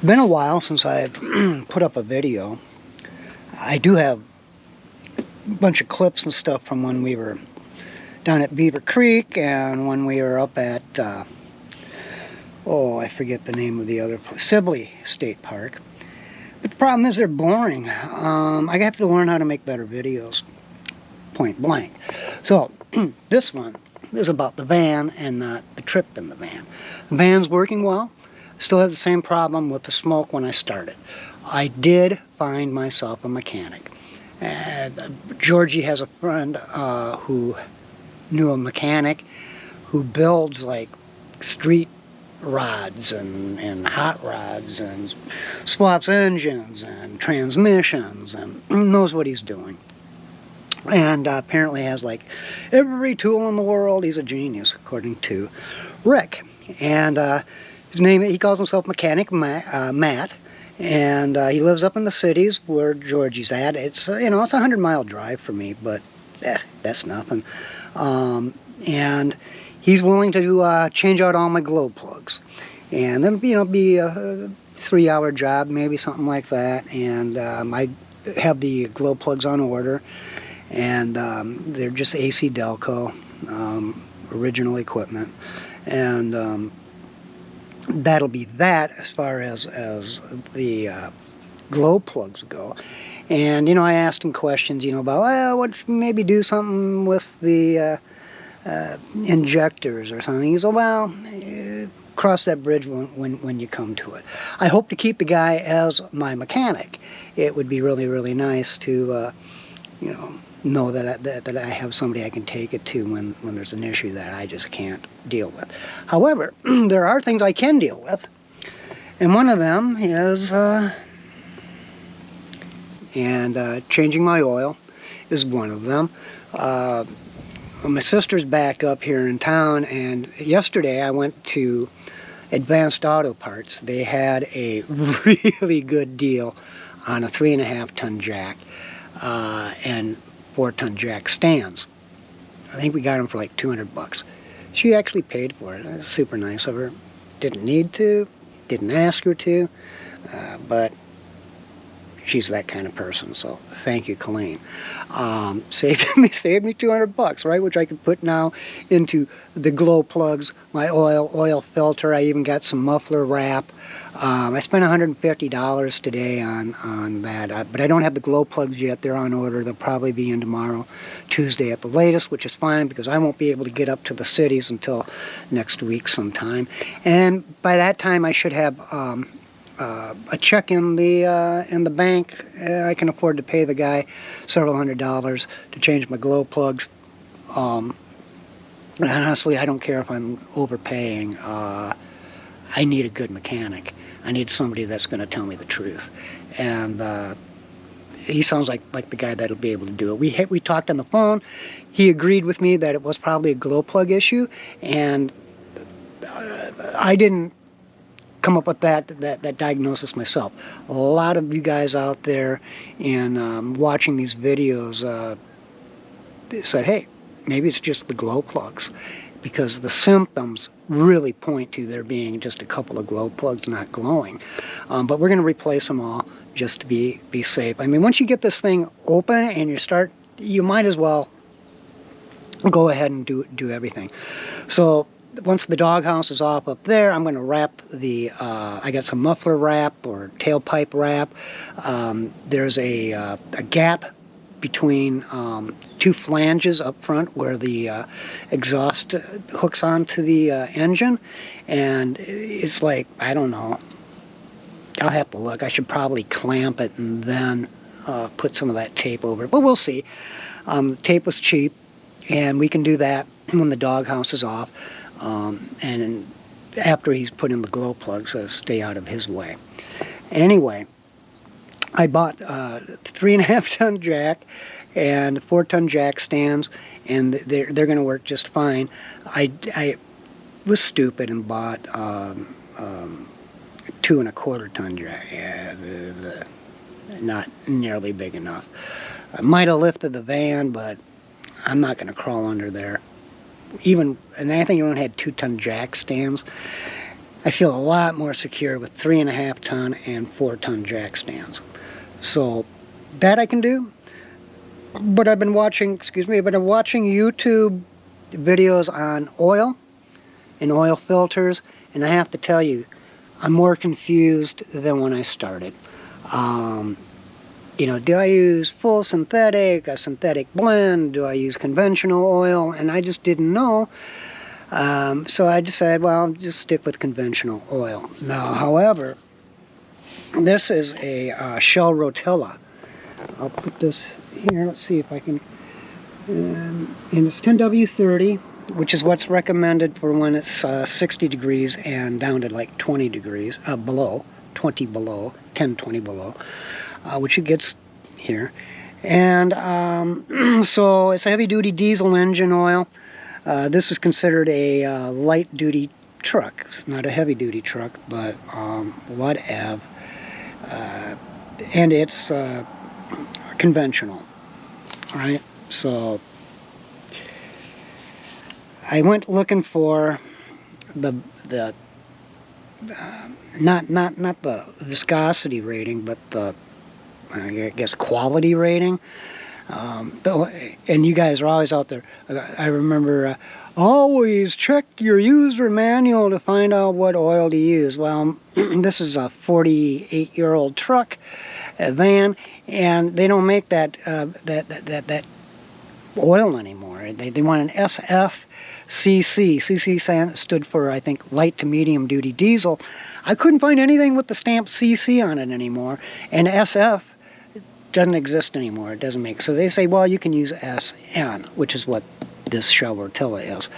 been a while since I've put up a video. I do have a bunch of clips and stuff from when we were down at Beaver Creek and when we were up at, I forget the name of the other place, Sibley State Park. But the problem is they're boring. I have to learn how to make better videos, point blank. So this one is about the van and the trip in the van. The van's working well. Still have the same problem with the smoke when I started. I did find myself a mechanic. Georgie has a friend who knew a mechanic who builds like street rods and hot rods and swaps engines and transmissions and knows what he's doing. And apparently has like every tool in the world. He's a genius, according to Rick. And his name, he calls himself Mechanic Matt, and he lives up in the cities where Georgie's at. It's it's a 100-mile drive for me, but that's nothing. And he's willing to change out all my glow plugs, and then be a 3-hour job, maybe something like that. And I have the glow plugs on order, and they're just AC Delco, original equipment, and that'll be that as far as the glow plugs go. And I asked him questions about what maybe do something with the injectors or something. He said, well, cross that bridge when you come to it. I hope to keep the guy as my mechanic. It would be really, really nice to know that I have somebody I can take it to when there's an issue that I just can't deal with. However, there are things I can deal with, and one of them is changing my oil is one of them. My sister's back up here in town, and yesterday I went to Advanced Auto Parts. They had a really good deal on a 3.5-ton jack and 4-ton jack stands. I think we got them for like $200. She actually paid for it. It was super nice of her. Didn't need to, didn't ask her to, but she's that kind of person. So thank you, Colleen. Saved me $200, right? Which I could put now into the glow plugs, my oil filter. I even got some muffler wrap. I spent $150 today on that, but I don't have the glow plugs yet. They're on order. They'll probably be in tomorrow, Tuesday at the latest, which is fine because I won't be able to get up to the cities until next week sometime. And by that time, I should have a check in the bank. I can afford to pay the guy several $100s to change my glow plugs. And honestly, I don't care if I'm overpaying. I need a good mechanic. I need somebody that's going to tell me the truth. And he sounds like the guy that'll be able to do it. We talked on the phone. He agreed with me that it was probably a glow plug issue, and I didn't come up with that diagnosis myself. A lot of you guys out there and watching these videos said, hey, maybe it's just the glow plugs, because the symptoms really point to there being just a couple of glow plugs not glowing. But we're going to replace them all just to be safe. I mean, once you get this thing open and you might as well go ahead and do everything. So once the doghouse is off up there, I'm going to wrap I got some muffler wrap or tailpipe wrap. There's a gap between two flanges up front where the exhaust hooks onto the engine, and it's like, I don't know, I'll have to look. I should probably clamp it and then put some of that tape over it, but we'll see. The tape was cheap, and we can do that when the doghouse is off, and after he's put in the glow plugs, so stay out of his way. Anyway, I bought a 3.5-ton jack and 4-ton jack stands, and they're going to work just fine. I was stupid and bought 2.25-ton jack. Not nearly big enough. I might have lifted the van, but I'm not going to crawl under there. And I think even had 2-ton jack stands. I feel a lot more secure with 3.5 ton and 4 ton jack stands. So that I can do. But I've been watching, YouTube videos on oil and oil filters, and I have to tell you, I'm more confused than when I started. You know, do I use full synthetic, a synthetic blend? Do I use conventional oil? And I just didn't know. So I decided, well, I'll just stick with conventional oil. Now, however, this is a Shell Rotella. I'll put this here. Let's see if I can. And it's 10W30, which is what's recommended for when it's 60 degrees and down to like 20 degrees below, 20 below, 10, 20 below, which it gets here. And so it's a heavy-duty diesel engine oil. This is considered a light-duty truck. It's not a heavy-duty truck, but whatever. And it's conventional, right? So I went looking for the not the viscosity rating, but the, I guess, quality rating. And you guys are always out there. I remember always check your user manual to find out what oil to use. Well, this is a 48-year-old truck, a van, and they don't make that oil anymore. They want an SFCC. CC stood for, I think, light to medium duty diesel. I couldn't find anything with the stamp CC on it anymore, and SF doesn't exist anymore. It doesn't make. So they say, well, you can use SN, which is what this Shell Rotella is.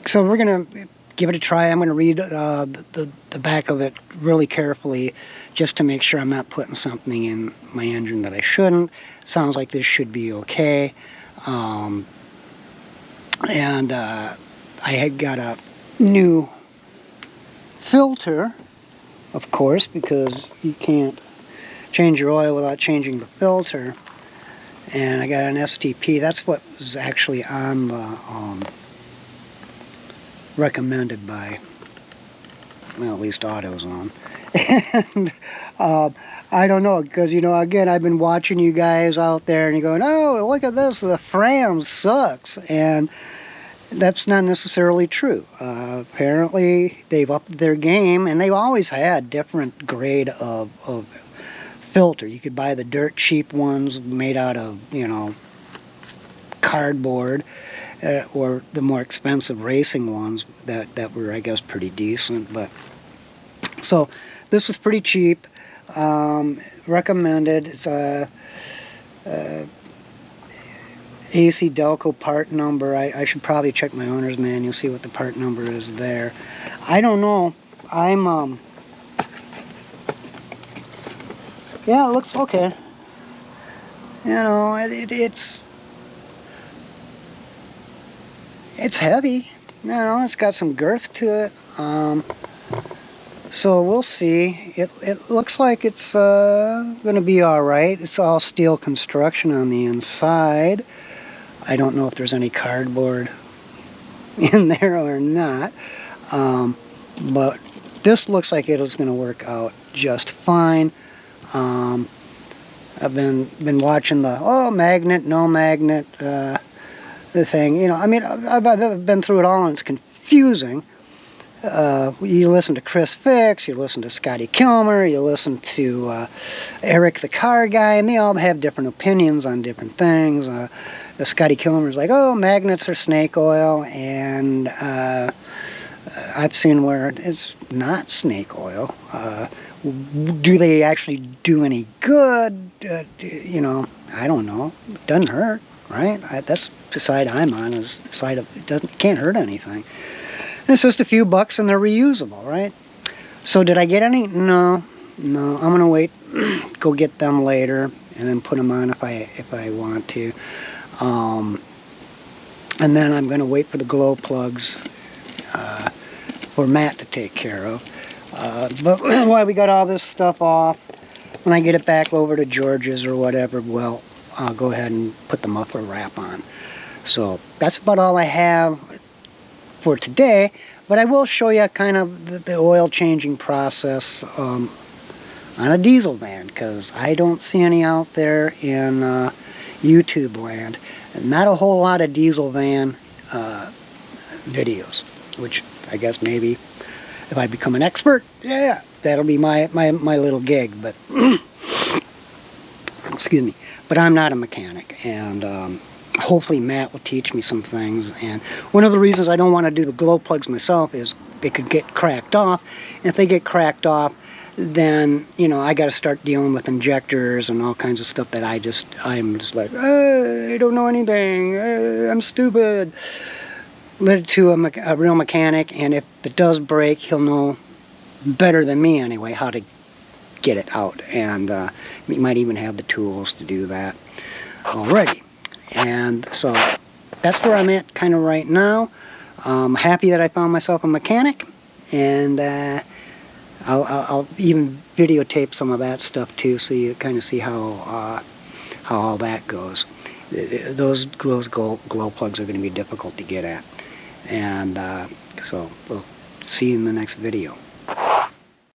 So we're gonna give it a try. I'm gonna read the back of it really carefully, just to make sure I'm not putting something in my engine that I shouldn't. Sounds like this should be okay. And I had got a new filter, of course, because you can't change your oil without changing the filter. And I got an STP. That's what was actually on the recommended by, well, at least AutoZone. And I don't know, because, you know, again, I've been watching you guys out there and you're going, oh, look at this, the Fram sucks. And that's not necessarily true. Apparently they've upped their game, and they've always had different grade of filter. You could buy the dirt cheap ones made out of, you know, cardboard, or the more expensive racing ones that were, I guess, pretty decent. But so this was pretty cheap. Recommended. It's AC Delco part number. I should probably check my owner's manual, see what the part number is there. I don't know. Yeah, it looks okay. You know, it's heavy. You know, it's got some girth to it. So we'll see. It looks like it's going to be all right. It's all steel construction on the inside. I don't know if there's any cardboard in there or not. But this looks like it is going to work out just fine. I've been watching the magnet, no magnet, the thing. You know, I mean, I've been through it all, and it's confusing. You listen to Chris Fix, you listen to Scotty Kilmer, you listen to Eric the Car Guy, and they all have different opinions on different things. Scotty Kilmer's like, oh, magnets are snake oil, and I've seen where it's not snake oil. Do they actually do any good? You know, I don't know. It doesn't hurt, right? That's the side I'm on, is the side of it can't hurt anything. And it's just a few bucks and they're reusable, right? So did I get any? No. I'm gonna wait, go get them later, and then put them on if I want to. And then I'm gonna wait for the glow plugs for Matt to take care of. But while we got all this stuff off, when I get it back over to George's or whatever, well, I'll go ahead and put the muffler wrap on. So that's about all I have. for today, but I will show you kind of the oil changing process on a diesel van, because I don't see any out there in YouTube land. Not a whole lot of diesel van videos, which I guess maybe if I become an expert, yeah, that'll be my little gig. But excuse me, but I'm not a mechanic, and hopefully Matt will teach me some things. And one of the reasons I don't want to do the glow plugs myself is they could get cracked off, and if they get cracked off, then, you know, I got to start dealing with injectors and all kinds of stuff that I'm just like, I don't know anything, I'm stupid. Let it to a real mechanic, and if it does break, he'll know better than me anyway how to get it out, and he might even have the tools to do that already. And so that's where I'm at kind of right now. I'm happy that I found myself a mechanic, and I'll even videotape some of that stuff too, so you kind of see how all that goes. Those glow plugs are going to be difficult to get at, and so we'll see you in the next video.